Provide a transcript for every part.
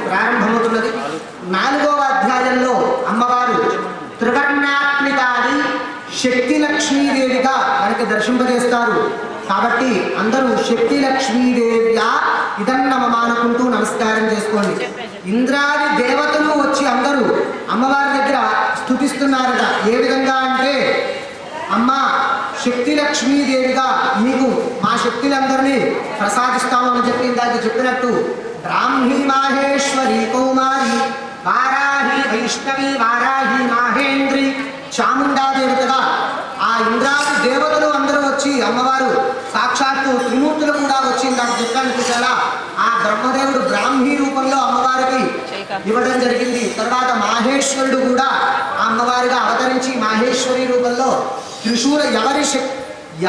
ప్రారంభమవుతున్నది. 4వ అధ్యాయంలో అమ్మవారు త్రివర్ణాత్మికాది శక్తి లక్ష్మీదేవిగా మనకి దర్శింపజేస్తారు. కాబట్టి అందరూ శక్తి లక్ష్మీదేవ్యా ఇదన్నమమానుకుంటూ నమస్కారం చేసుకోండి. ఇంద్రాది దేవతలు వచ్చి అందరూ అమ్మవారి దగ్గర స్తుతిస్తున్నారట. ఏ విధంగా అంటే, అమ్మ శక్తి లక్ష్మీదేవిగా నీకు మా శక్తులందరినీ ప్రసాదిస్తాము అని చెప్పి ఇందాక చెప్పినట్టు బ్రాహ్మీ మాహేశ్వరి కౌమారి వారాహి వైష్ణవి వారాహి మాహేంద్రి చాముండాదేవతగా ఆ ఇంద్రాది దేవతలు అందరూ వచ్చి అమ్మవారు సాక్షాత్తు త్రిమూర్తులు కూడా వచ్చి ఇందాక చెప్పాను చూసారా, ఆ బ్రహ్మదేవుడు బ్రాహ్మీ రూపంలో అమ్మవారికి ఇవ్వడం జరిగింది. తర్వాత మాహేశ్వరుడు కూడా ఆ అమ్మవారిగా అవతరించి మాహేశ్వరి రూపంలో త్రిశూల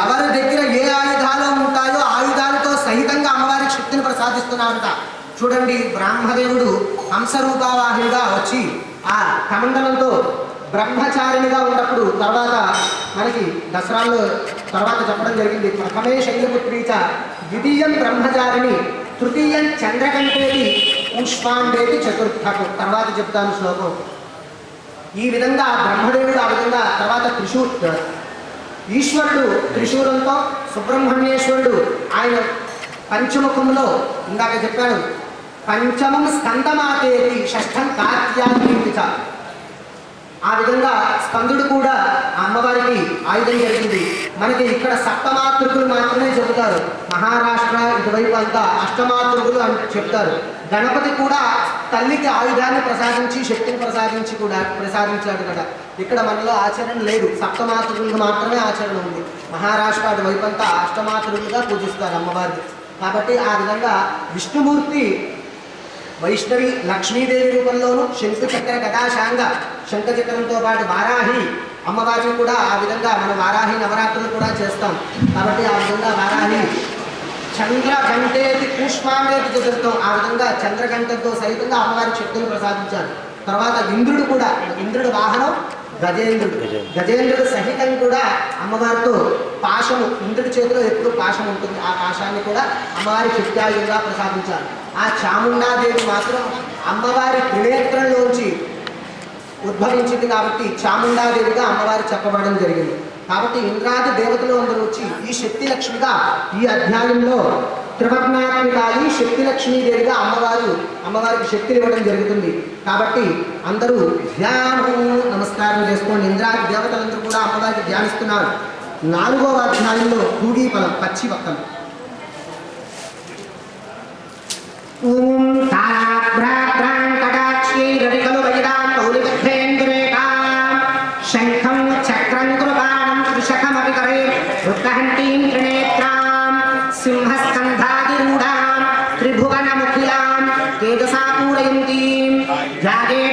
ఎవరి దగ్గర ఏ ఆయుధాలు ఉంటాయో ఆయుధాలతో సహితంగా అమ్మవారికి శక్తిని ప్రసాదిస్తున్నారంట. చూడండి, బ్రహ్మదేవుడు హంసరూపావాహిగా వచ్చి ఆ కమండలంతో బ్రహ్మచారిణిగా ఉన్నప్పుడు తర్వాత మనకి దసరాలో తర్వాత చెప్పడం జరిగింది. ప్రథమే శైలపుత్రీచ ద్వితీయం బ్రహ్మచారిణి తృతీయం చంద్రకంఠేది పుష్పాండేది చతుర్థకు తర్వాత చెప్తాను శ్లోకం. ఈ విధంగా బ్రహ్మదేవుడు ఆ విధంగా తర్వాత ఈశ్వరుడు త్రిశూలంతో, సుబ్రహ్మణ్యేశ్వరుడు ఆయన పంచముఖంలో ఇందాక చెప్పాను పంచమం స్కందమాతేది షష్ఠం కార్త్యాగ్నిచ. ఆ విధంగా స్కందుడు కూడా అమ్మవారికి ఆయుధం జరిగింది. మనకి ఇక్కడ సప్తమాతృకులు మాత్రమే చెబుతారు, మహారాష్ట్ర ఇటువైపు అంతా అష్టమాతృకులు అని చెప్తారు. గణపతి కూడా తల్లికి ఆయుధాన్ని ప్రసాదించి శక్తిని ప్రసాదించాడు కదా. ఇక్కడ మనలో ఆచరణ లేదు, సప్తమాతృకులకు మాత్రమే ఆచరణ ఉంది. మహారాష్ట్ర అటువైపు అంతా అష్టమాతృకులుగా పూజిస్తారు అమ్మవారిని. కాబట్టి ఆ విధంగా విష్ణుమూర్తి వైష్ణవి లక్ష్మీదేవి రూపంలోనూ శంకు చక్ర గదాశాంగ శంఖచక్రంతో పాటు వారాహి అమ్మవారిని కూడా ఆ విధంగా మనం వారాహి నవరాత్రులు కూడా చేస్తాం. కాబట్టి ఆ విధంగా వారాహి చంద్రగంటేది పుష్పాండేది చతుర్థం ఆ విధంగా చంద్రగంటతో సహితంగా అమ్మవారి శక్తులు ప్రసాదించారు. తర్వాత ఇంద్రుడు కూడా, ఇంద్రుడు వాహనం గజేంద్రుడు సహితం కూడా అమ్మవారితో పాశము, ఇంద్రుడి చేతిలో ఎప్పుడు పాశం ఉంటుంది, ఆ పాశాన్ని కూడా అమ్మవారి శక్త్యాయుధంగా ప్రసాదించారు. ఆ చాముండాదేవి మాత్రం అమ్మవారి త్రినేత్రంలోంచి ఉద్భవించింది కాబట్టి చాముండాదేవిగా అమ్మవారి చెప్పబడడం జరిగింది. కాబట్టి ఇంద్రాది దేవతలు అందరూ వచ్చి ఈ శక్తి లక్ష్మిగా ఈ అధ్యాయంలో త్రివర్ణాత్మికాది శక్తి లక్ష్మీదేవిగా అమ్మవారికి శక్తిని ఇవ్వడం జరుగుతుంది. కాబట్టి అందరూ ధ్యానం నమస్కారం చేసుకోండి. ఇంద్రాది దేవతలందరూ కూడా అమ్మవారికి ధ్యానిస్తున్నారు. 4వ అధ్యాయంలో కూడీ ఫలం పచ్చి పక్కన శంఖం చక్రం కృపాణం త్రిశఖమపి కరే వృత్తహంటీం త్రినేత్రాం సింహస్కంధాదిరూఢాం త్రిభువనముఖిలాం తేజసా పూరయంతీం ధ్యాయేన